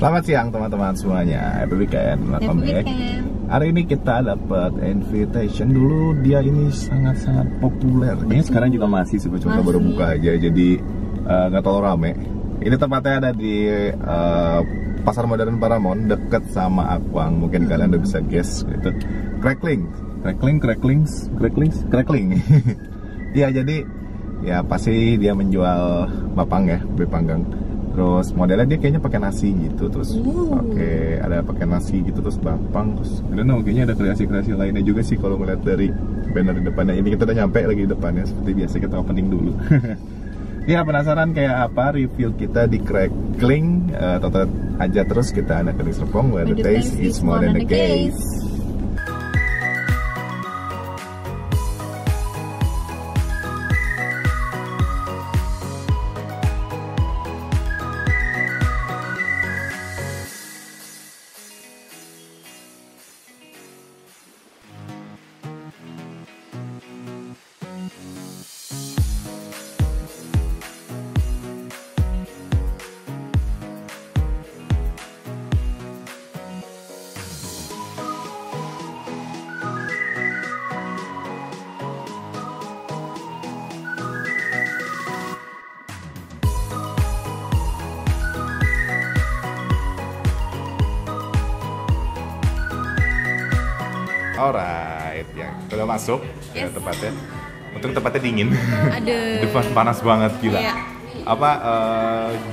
Selamat siang teman-teman semuanya. Happy weekend. Welcome back. Hari ini kita dapat invitation. Dulu dia ini sangat-sangat populer. Kayaknya sekarang juga masih sih, cuma baru buka aja. Jadi nggak terlalu rame. Ini tempatnya ada di Pasar Modern Paramount, deket sama Aquang. Mungkin kalian udah bisa guess gitu. Crackling. Iya, jadi ya pasti dia menjual bapang ya, babi panggang. Terus modelnya dia kayaknya pakai nasi gitu, terus pakai nasi gitu, terus bapang, terus I don't know, kayaknya ada kreasi-kreasi lainnya juga sih kalau ngeliat dari banner depannya. Ini kita udah nyampe lagi di depannya, seperti biasa kita opening dulu. Ya, penasaran kayak apa review kita di Crackling? Tonton aja terus, kita anak Keling Serpong, where the taste is more than the case. Alright, ya kita udah masuk ke tempatnya. Untung tempatnya dingin. Depan panas banget, gila. Iya.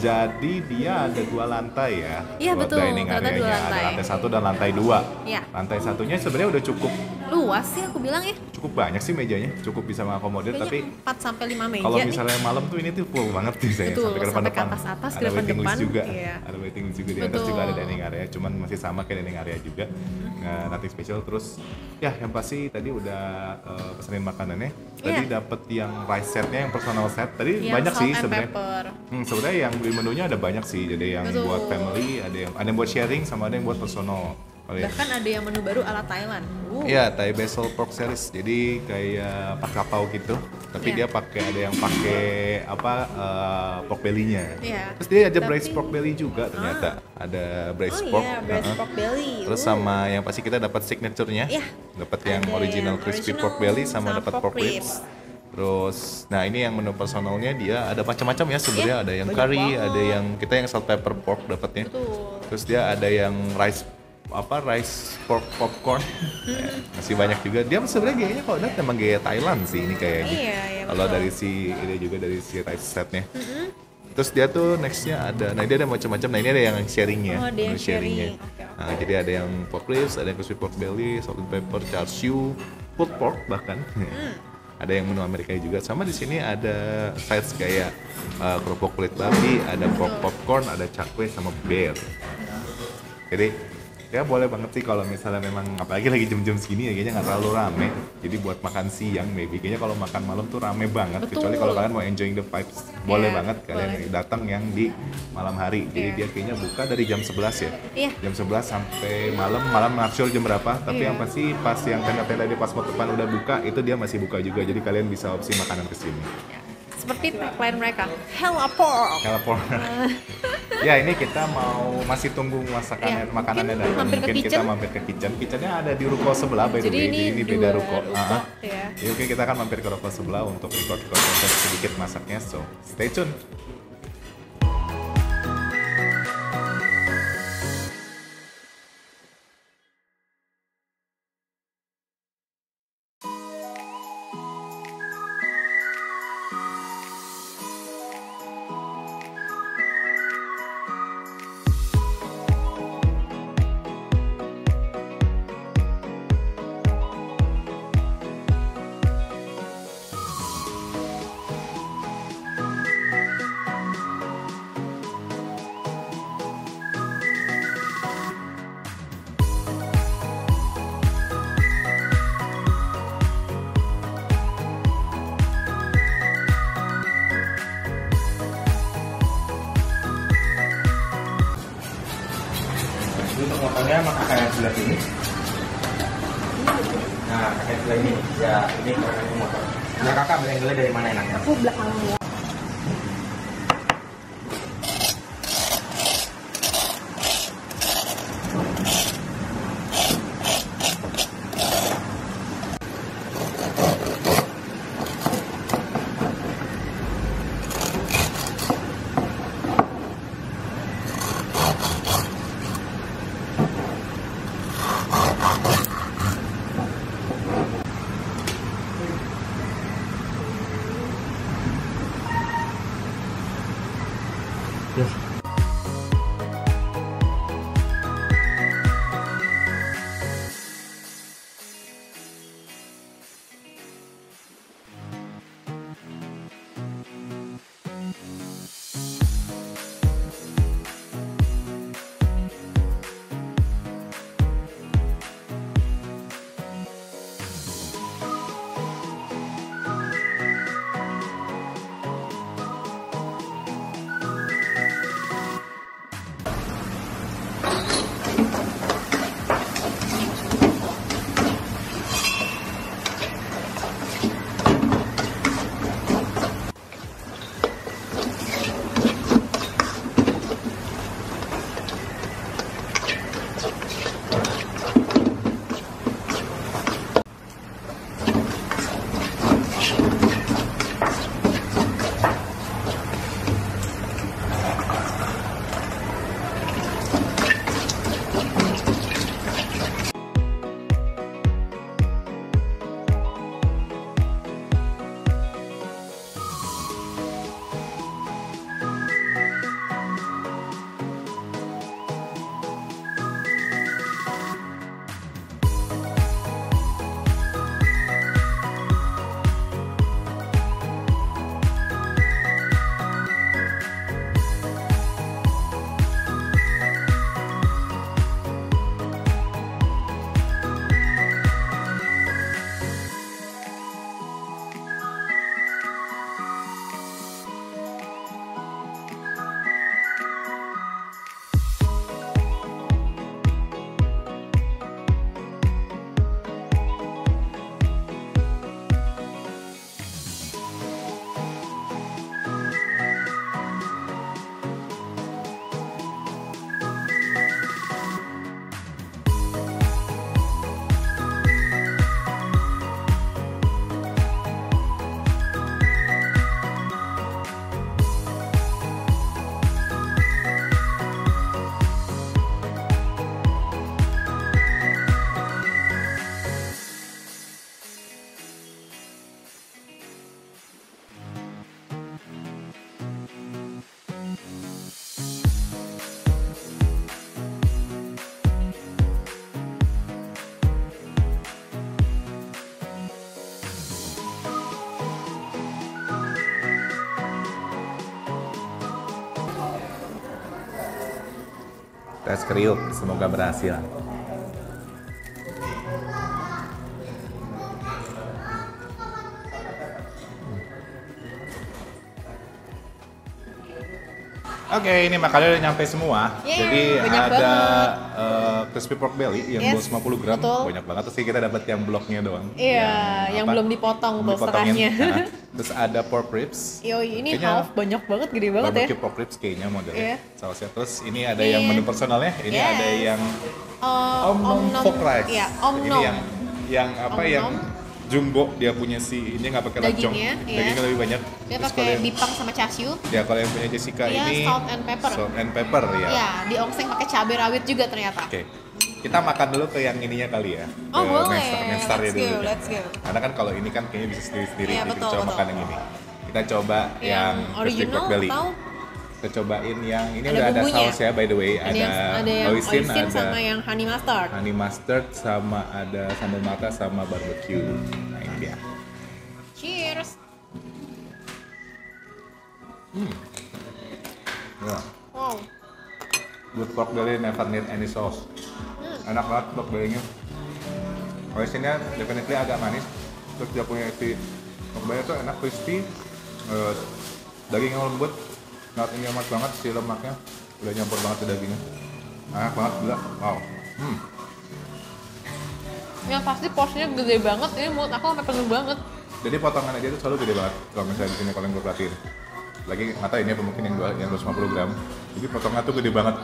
Jadi dia ada 2 lantai ya. Iya, betul. Dining area-nya. Ada lantai 1 dan lantai 2. Iya. Lantai 1-nya sebenarnya udah cukup luas sih aku bilang ya. Cukup banyak sih mejanya, cukup bisa mengakomodir. Tapi 4-5 meja. kalau misalnya malam tuh ini tuh full banget sih saya. Betul, sampai ke depan. atas, ada waiting list juga. Iya. Ada waiting list juga di atas, juga ada dining area, cuman masih sama kayak dining area juga. Nothing special. Terus ya yang pasti tadi udah pesenin makanannya. Tadi dapet yang rice setnya, yang personal set. Tadi yang banyak sih sebenarnya. Sebenarnya yang di menunya ada banyak sih. Jadi yang buat family, ada yang buat sharing, sama ada yang buat personal. Bahkan ada yang menu baru ala Thailand. Iya, Thai Basil Pork Series. Jadi kayak pak kapau gitu. Tapi dia ada yang pakai pork belly-nya. Terus dia ada braised pork belly juga ternyata. Ada braised pork. Braised pork belly. Terus sama yang pasti kita dapat signature-nya. Dapat yang original crispy pork belly sama dapat pork ribs. Terus, nah ini yang menu personalnya dia ada macam-macam ya sebenarnya. Ada yang curry, ada yang kita yang salt pepper pork dapatnya. Terus dia ada yang rice pork popcorn. Masih banyak juga. Dia sebenarnya kayaknya kalau lihat emang gaya Thailand sih ini kayaknya. Kalau dari ini juga dari si rice setnya. Terus dia tuh nextnya ada, nah dia ada macam-macam. Nah ini ada yang sharingnya, menu sharingnya. Nah jadi ada yang pork ribs, ada yang crispy pork belly, salt and pepper, char siu, pulled pork bahkan. Ada yang menu Amerika juga. Sama di sini ada sides kayak kerupuk kulit babi, ada pork popcorn, ada cakwe sama beer. Jadi ya boleh banget sih kalau misalnya memang apalagi lagi jam-jam segini ya, kayaknya nggak terlalu rame. Jadi buat makan siang maybe, kayaknya kalau makan malam tuh rame banget. Kecuali kalau kalian mau enjoying the vibes, boleh banget kalian datang yang di malam hari. Jadi dia kayaknya buka dari jam 11 ya. Jam 11 sampai malam not sure jam berapa. Tapi yang pasti pas yang tenda-tenda di Pasmod depan udah buka, itu dia masih buka juga. Jadi kalian bisa opsi makanan kesini. Seperti tagline mereka, Hella Pork. Ya ini kita masih tunggu makanannya datang. Mungkin kita mampir ke kitchen. Kitchennya ada di ruko sebelah by the way. Jadi ini beda ruko. Jadi oke, kita akan mampir ke ruko sebelah untuk record sedikit masaknya. So stay tune. Untuk motornya maka kayak sebelah ini. Nah, kayak sebelah ini. Ya, ini kalau motor. Nah, kakak beli dari mana enaknya? Aku belakang ya. tes kriuk, semoga berhasil. Oke, ini makanannya udah nyampe semua. Yeah, jadi banyak ada crispy pork belly yang Yes, 50 gram, betul. banyak banget. Terus kita dapat yang bloknya doang. Iya, yang apa? belum dipotong tuh Dipotongin. setengahnya. Nah, terus ada pork ribs. Yoi, ini Kayaknya half banyak banget, gede banget ya. Barbecue pork ribs kayaknya modelnya. Iya. Sausnya. Terus ini ada yang menu personalnya. Ini Yes. ada yang Om Om Nom. pork rice. Iya, Om Ini Nom. yang apa Om yang Nom. jumbo, dia punya si ini nggak pakai lancong. Dagingnya, iya. Dagingnya lebih banyak. Dia Terus pakai kalau bipang sama chashu. ya kalau yang punya Jessica Iya, ini salt and pepper. Salt and pepper ya. Iya, diongseng pakai cabai rawit juga ternyata. Oke. Kita makan dulu ke yang ininya kali ya. Oh, ke boleh. main starnya Let's dulu. go, let's go. Karena kan kalau ini kan kayaknya bisa sendiri-sendiri. Iya, Jadi betul, coba betul. makan yang ini. Kita coba yang crispy original pork belly. atau Kita cobain yang ini ada udah ada bumbunya? saus ya, by the way. ada yang hoisin, oisin ada sama yang honey mustard. honey mustard, sama ada sambal mata sama barbecue. Nah ini dia. Cheers. Wah, Wow. good pork belly never need any sauce. Enak banget pork belly-nya. Hoisinnya definitely agak manis. Terus dia punya isi pork belly itu enak, crispy. Dagingnya lembut. Not ini amat banget si lemaknya. Udah nyampur banget ke dagingnya. Enak banget gila. Wow. Yang pasti porsinya gede banget. Ini menurut aku sampai penuh banget. Jadi potongan aja itu selalu gede banget kalau misalnya di sini kalau yang gue perhatiin. Lagi nggak tahu ini apa mungkin yang 250 gram. Jadi potongan tuh gede banget.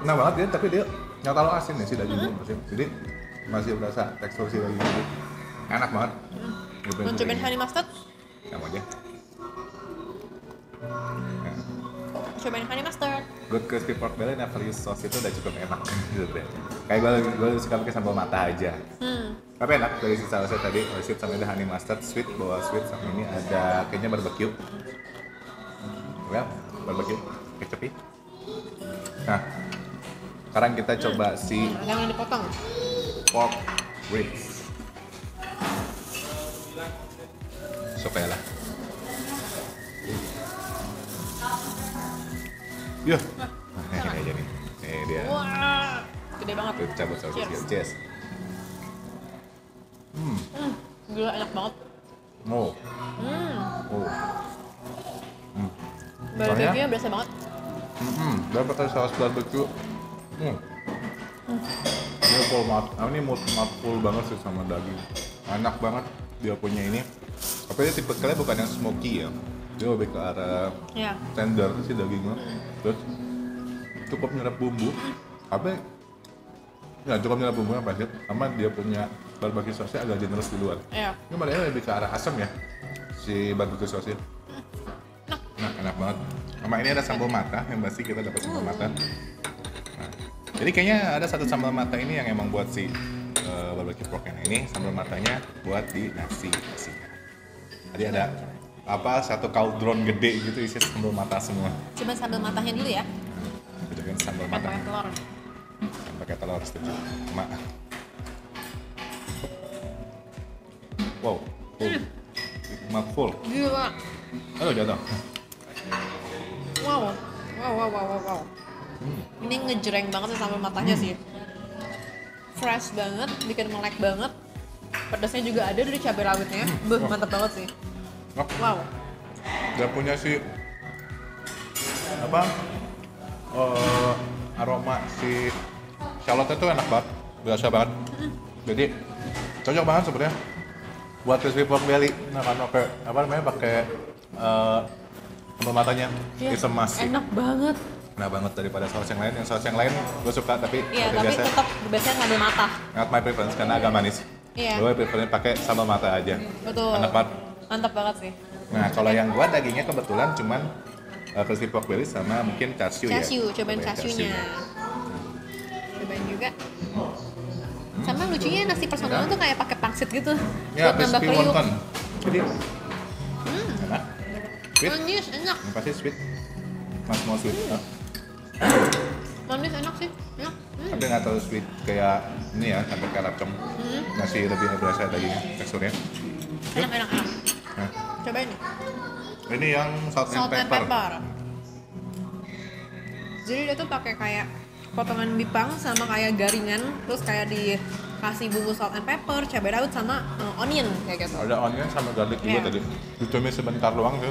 Enak banget dia, tapi dia nggak terlalu asin ya si dagingnya. Jadi masih berasa tekstur si dagingnya. Jadi enak banget. Mau cobain honey mustard? Kamu aja. Ya. Cobain honey mustard. Good crispy pork belly never use sauce itu udah cukup enak gitu deh. Kayak gue suka pakai sambal mata aja. Tapi enak dari si sausnya tadi, sweet sama ada honey mustard, sweet bawa sweet sama ini ada kayaknya barbecue. Ya, barbecue, kecap. Nah, sekarang kita coba si Jangan dipotong. pork ribs. Suka ya lah. Yah, ini aja nih. Ini dia. Wah, gede banget. Kita cabut sausnya. Cheers. Cheers. Gila enak banget. Oh. Oh. Barbecue-nya berasa banget. Dia pakai saus barbecue. Dia full ini full banget sih sama daging. Enak banget dia punya ini. Tapi dia tipikalnya bukan yang smoky ya. Dia lebih ke arah Iya. tender sih dagingnya. Terus cukup nyerap bumbu. Tapi ya cukup nyerap bumbunya pasti. Sama dia punya barbecue sausnya agak generous di luar. Iya. Ini modelnya lebih ke arah asam ya, si barbecue sausnya. Nah, enak banget. Sama ini ada sambal mata, yang pasti kita dapat sambal mata. Nah, jadi kayaknya ada satu sambal mata ini yang emang buat si barbecue pork yang ini, sambal matanya buat di nasinya. Tadi ada apa satu cauldron gede gitu isi sambal mata semua. Coba sambal matanya dulu ya. Kita bikin sambal Kan mata. pakai telur. Yang pakai telur setuju. Mak. Wow, full. Mak full. Gila. Aduh jatuh. Wow. Wow. Ini ngejreng banget sih sambal matanya sih. Fresh banget, bikin melek banget. Pedasnya juga ada dari cabai rawitnya. Mantap banget sih. Wow. Dia punya si apa aroma si shallotnya tuh enak banget, berasa banget. Jadi cocok banget sebenarnya buat crispy pork belly. Nah kan pakai apa namanya pakai sambal matanya, isem masi. Enak banget. Enak banget daripada saus yang lain. Yang saus yang lain gue suka tapi Iya, seperti tapi biasa tetap biasanya sambal mata. not my preference karena agak manis. Iya. Gue prefernya pakai sambal mata aja. Betul. Enak banget. Mantap banget sih. Nah kalau yang gua dagingnya kebetulan cuman crispy pork belly sama mungkin chashu ya. Cobain chashu-nya. Cobain juga. Sama lucunya nasi personal tuh kayak pakai pangsit gitu. Ya, buat nambah crispy kriuk. wonton. Jadi enak. Sweet. Manis, enak. Yang pasti sweet. Mas mau sweet. Manis enak sih. Enak. Tapi nggak terlalu sweet kayak ini ya, sampai kayak rapcong. Nasi lebih berasa dagingnya, teksturnya. Enak. Nah, Cobain nih. ini yang salt and Salt and pepper. pepper. Jadi dia tuh pakai kayak potongan bipang sama kayak garingan, terus kayak dikasih bumbu salt and pepper, cabai rawit sama onion kayak gitu. Ada onion sama garlic juga tadi. Ditumis sebentar doang tuh.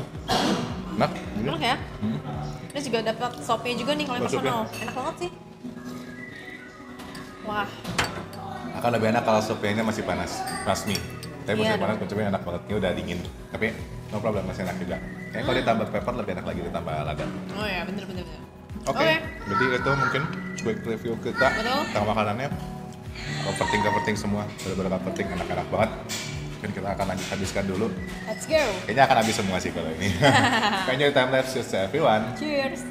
Enak. Enak ya? Terus juga dapat sopnya juga nih kalau yang personal. Enak banget sih. Wah. Akan lebih enak kalau sopnya masih panas. Trust me. Tapi masih panas, cuma enak banget. Ini udah dingin. Tapi no problem, masih enak juga. Kayaknya kalau ditambah pepper lebih enak lagi ditambah lada. Oh ya, bener. Oke. Jadi itu mungkin quick review kita tentang makanannya. Comforting semua. Bener-bener comforting, enak-enak banget. Mungkin kita akan habiskan dulu. Let's go. Kayaknya akan habis semua sih kalau ini. Enjoy time lapse, cheers everyone. Cheers.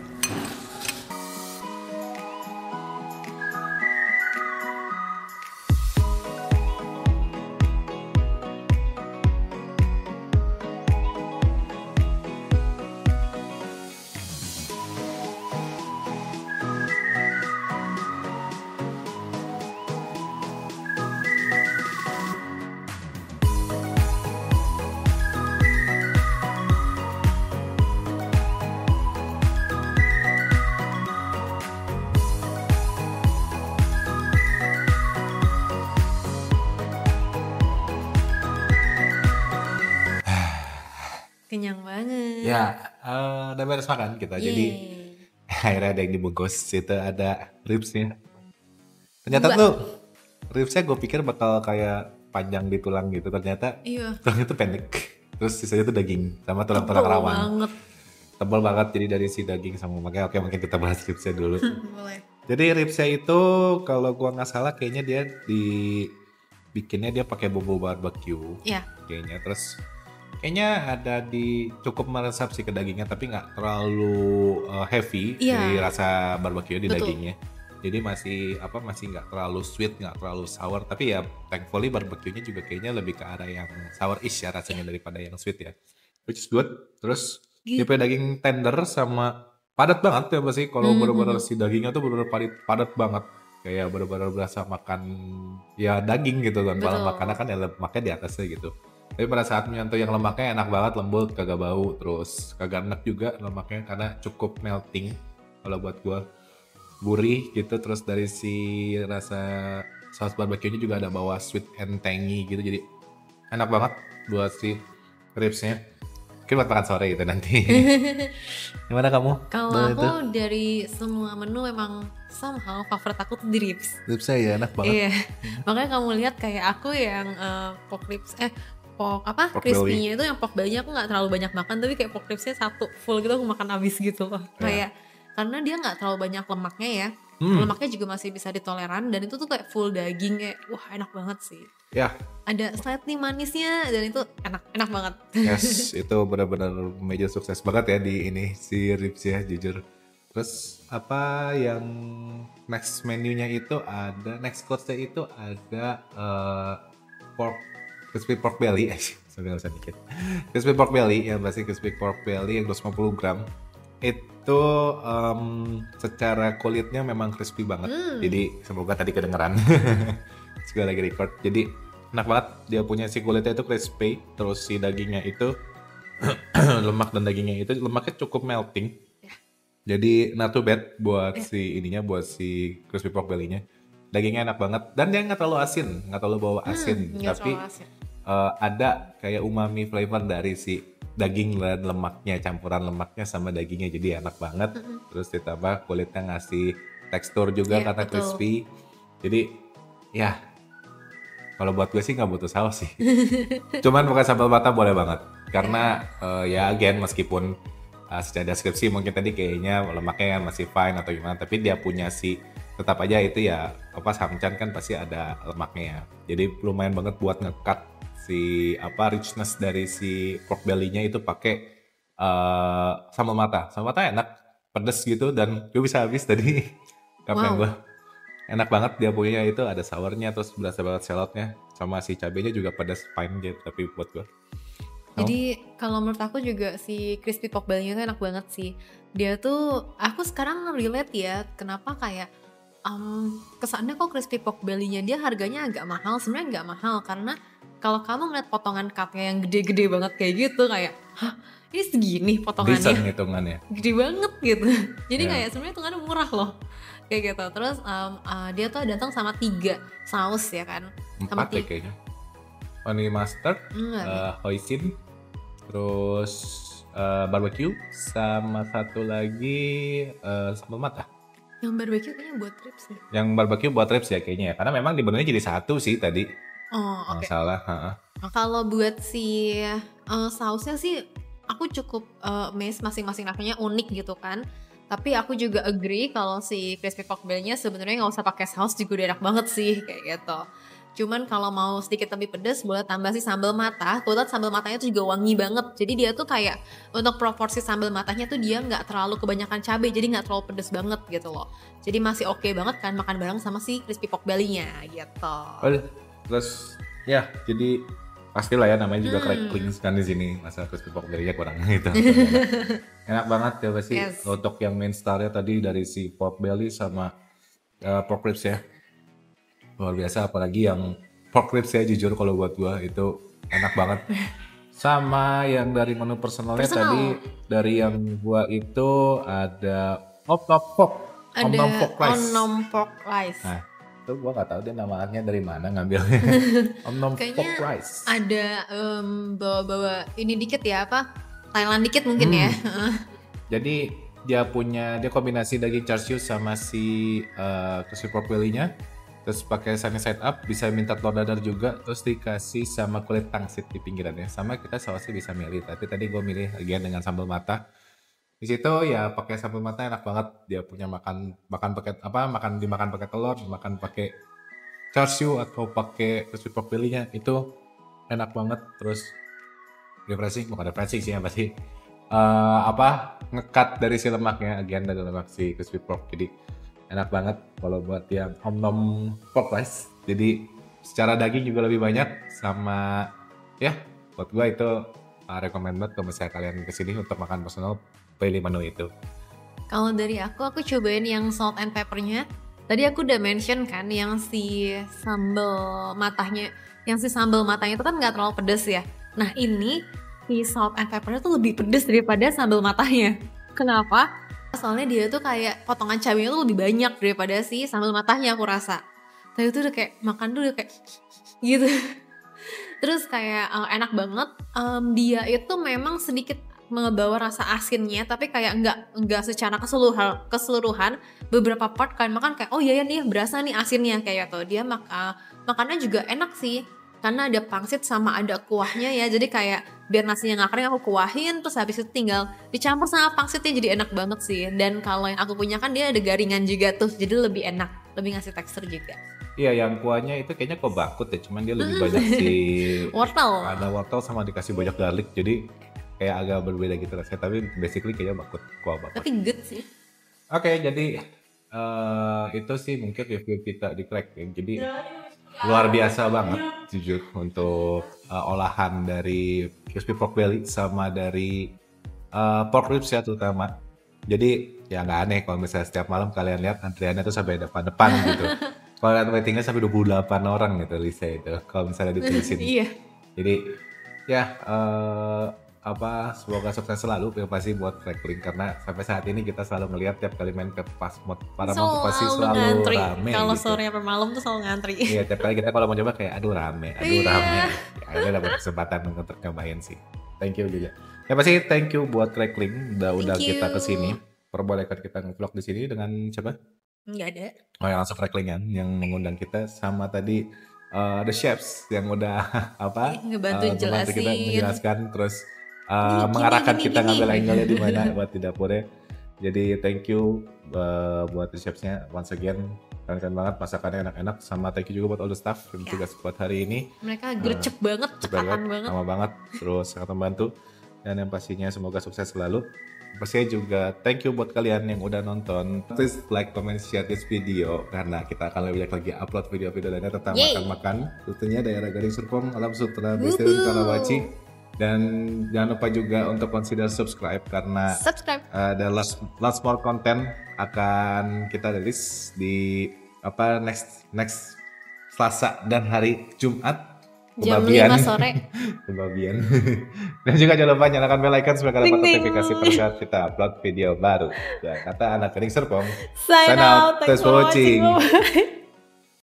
Kenyang banget. Ya, udah beres makan kita. Jadi akhirnya ada yang dibungkus. Itu ada ribsnya. Ternyata tuh ribsnya gue pikir bakal kayak panjang di tulang gitu. Ternyata tulangnya tuh pendek. Terus sisanya tuh daging sama tulang-tulang rawan. Tebal banget. Jadi dari si daging sama makanya mungkin kita bahas ribsnya dulu. Boleh. Jadi ribsnya itu kalau gue nggak salah kayaknya dia bikinnya dia pakai bumbu barbecue. Iya. Kayaknya terus. Kayaknya ada cukup meresap sih ke dagingnya tapi nggak terlalu heavy dari rasa barbecue di dagingnya. Jadi masih nggak terlalu sweet, nggak terlalu sour. Tapi ya thankfully barbecue-nya juga kayaknya lebih ke arah yang sour-ish ya rasanya daripada yang sweet ya. Which is good. Terus tipe daging tender sama padat banget ya pasti. Kalau bener-bener si dagingnya tuh bener-bener padat banget. Kayak bener-bener berasa makan ya daging gitu kan. Malah makannya kan ya lemaknya di atasnya gitu. Tapi pada saat menyentuh yang lemaknya enak banget, lembut, kagak bau, terus kagak enak juga lemaknya karena cukup melting kalau buat gua. Gurih gitu, terus dari si rasa saus barbecue-nya juga ada bawa sweet and tangy gitu, jadi enak banget buat si ribsnya. Mungkin buat makan sore gitu nanti. Gimana kamu? Kalau aku dari semua menu memang somehow favorit aku tuh di ribs. Ribsnya ya enak banget. Iya, makanya kamu lihat kayak aku yang pork ribs, crispy-nya itu yang pork belly aku nggak terlalu banyak makan, tapi kayak pork ribsnya satu full gitu aku makan habis gitu loh. Kayak karena dia nggak terlalu banyak lemaknya ya, lemaknya juga masih bisa ditoleran dan itu tuh kayak full daging kayak wah enak banget sih. Ya. Ada slightly manisnya dan itu enak banget. Yes, itu benar-benar major sukses banget ya di ini si ribs ya jujur. Terus apa yang next menunya itu ada next course-nya itu ada crispy pork belly, sampai nggak usah dikit. Crispy pork belly, ya pasti crispy pork belly yang 250 gram. Itu secara kulitnya memang crispy banget. Jadi semoga tadi kedengeran. Juga lagi record. Jadi enak banget. Dia punya si kulitnya itu crispy. Terus si dagingnya itu lemak dan dagingnya itu lemaknya cukup melting. Jadi not too bad buat si ininya, buat si crispy pork belly-nya. Dagingnya enak banget dan dia nggak terlalu asin, nggak terlalu bawa asin, tapi ada kayak umami flavor dari si daging dan lemaknya, campuran lemaknya sama dagingnya, jadi enak banget. Terus ditambah kulitnya ngasih tekstur juga karena crispy, jadi ya kalau buat gue sih nggak butuh saus sih, cuman pakai sambal mata boleh banget karena ya again meskipun secara deskripsi mungkin tadi kayaknya lemaknya masih fine atau gimana, tapi dia punya si tetap aja itu ya samcan kan pasti ada lemaknya ya. Jadi lumayan banget buat nge-cut si richness dari si pork belly-nya itu pakai sambal mata. Sambal mata enak, pedes gitu dan gue bisa habis tadi. Gue enak banget dia punya itu ada sournya terus berasa banget shallotnya sama si cabenya juga pedas fine gitu tapi buat gue. Jadi kalau menurut aku juga si crispy pork belly-nya tuh enak banget sih. Dia tuh aku sekarang relate ya kenapa kayak kesannya kok crispy pork belly-nya dia harganya agak mahal. Sebenarnya nggak mahal karena kalau kamu ngeliat potongan cutnya yang gede-gede banget kayak gitu kayak ini segini Decent potongannya, hitungannya. gede banget gitu. Jadi Iya. kayak sebenarnya hitungannya murah loh kayak gitu. Terus dia tuh datang sama 3 saus ya kan, sama 4 ya kayaknya. Honey mustard, enggak, hoisin, terus barbecue, sama satu lagi sambal mata. yang barbecue kayaknya buat ribs deh. Yang barbecue buat ribs ya kayaknya ya, karena memang di menunya jadi satu sih tadi. Oh oke. Salah. Nah, kalau buat si sausnya sih aku cukup amazed, masing-masing rasanya unik gitu kan. Tapi aku juga agree kalau si crispy pork belly-nya sebenarnya nggak usah pakai saus juga udah enak banget sih kayak gitu. Cuman kalau mau sedikit lebih pedas boleh tambah sih sambal mata. Kebetulan sambal matanya tuh juga wangi banget. Jadi dia tuh kayak untuk proporsi sambal matanya tuh dia nggak terlalu kebanyakan cabai, jadi nggak terlalu pedas banget gitu loh. Jadi masih oke banget kan makan bareng sama si crispy pork belly-nya gitu. Terus ya jadi pastilah ya namanya juga crackling kan di sini, masa crispy pork belly-nya kurang gitu. Enak banget ya pasti. Yes. Untuk yang main star-nya tadi dari si pork belly sama pork ribs ya. Luar biasa, apalagi yang pork ribs ya jujur kalau buat gua itu enak banget. Sama yang dari menu personalnya tadi, dari yang gua itu ada om nom pork rice. Onom pork rice. Nah, itu gua nggak tahu dia namanya dari mana ngambilnya. Om nom pork rice. Ada bawa-bawa ini dikit ya, apa? Thailand dikit mungkin ya. Jadi dia kombinasi daging char siu sama si crispy pork belly-nya. Terus pakai sunny side up, bisa minta telur dadar juga, terus dikasih sama kulit pangsit di pinggirannya. Sama kita sausnya bisa milih, tapi tadi gue milih bagian dengan sambal mata. Di situ ya pakai sambal mata enak banget. Dia punya dimakan pakai telur, dimakan pakai char siu atau pakai crispy pork belly-nya itu enak banget. Terus bukan refreshing sih ya pasti. Ngekat dari si lemaknya, dari lemak si crispy pork. Jadi enak banget kalau buat yang om nom pork rice. Jadi secara daging juga lebih banyak, sama ya buat gua itu recommend banget kalau misalnya kalian kesini untuk makan personal, pilih menu itu. Kalau dari aku cobain yang salt and peppernya. Tadi aku udah mention kan yang si sambal matanya itu kan nggak terlalu pedas ya. Nah ini si salt and peppernya tuh lebih pedas daripada sambal matanya. Kenapa? Soalnya dia tuh kayak potongan cabenya tuh lebih banyak daripada si sambal matanya aku rasa. Tadi tuh udah kayak makan tuh udah kayak gitu. Terus kayak enak banget. Dia itu memang sedikit membawa rasa asinnya, tapi kayak nggak secara keseluruhan. Beberapa part kalian makan kayak oh iya nih berasa nih asinnya kayak tuh. Dia makannya juga enak sih. Karena ada pangsit sama ada kuahnya ya, jadi kayak biar nasinya nggak kering aku kuahin, terus habis itu tinggal dicampur sama pangsitnya, jadi enak banget sih. Dan kalau yang aku punya kan dia ada garingan juga tuh, jadi lebih enak, lebih ngasih tekstur juga. Iya, yang kuahnya itu kayaknya kok bakut ya, cuman dia lebih banyak si wortel. Ada wortel sama dikasih banyak garlic, jadi kayak agak berbeda gitu rasanya, tapi basically kayaknya kuah bakut. Tapi good sih. Oke, jadi itu sih mungkin review kita di Crackling. Jadi luar biasa banget jujur untuk olahan dari crispy pork belly sama dari pork ribs ya terutama. Jadi ya nggak aneh kalau misalnya setiap malam kalian lihat antriannya tuh sampai depan-depan gitu. Kalau lihat waitingnya sampai 28 orang gitu Lisa itu kalau misalnya ditulisin. Iya. Jadi ya semoga sukses selalu pasti buat Crackling, karena sampai saat ini kita selalu melihat tiap kali main ke Paramount pasti selalu rame kalau gitu. sore sampai malam tuh selalu ngantri. Iya, tiap kali kita kalau mau coba kayak aduh rame. Ya, akhirnya dapat kesempatan untuk nyobain sih. Thank you juga. Ya pasti thank you buat Crackling udah kita kesini. Perbolehkan kita nge-vlog di sini dengan siapa? Nggak ada. Oh ya, langsung Crackling kan yang mengundang kita, sama tadi the chefs yang udah ngebantu kita menjelaskan, terus mengarahkan kita ngambil angle-nya di mana buat di dapurnya. Jadi thank you buat the chefs-nya once again, keren banget, masakannya enak-enak, sama thank you juga buat all the staff yang tugas buat hari ini. Mereka gercep banget, cekatan banget. Sama banget, terus sangat membantu, dan yang pastinya semoga sukses selalu. Pastinya juga thank you buat kalian yang udah nonton. Please like, comment, share this video, karena kita akan lebih banyak lagi upload video-video lainnya tentang makan-makan. Tentunya daerah Gading Serpong, Alam Sutra, Bestiari Karawaci. Dan jangan lupa juga untuk consider subscribe, karena ada lots more content akan kita rilis di next Selasa dan hari Jumat. Jam 5 sore. Kebabian. Dan juga jangan lupa nyalakan bell icon supaya dapat Ting, ting. notifikasi pada saat kita upload video baru. Dan kata anak Kening Serpong, Sign out. Thanks for watching. Bye-bye.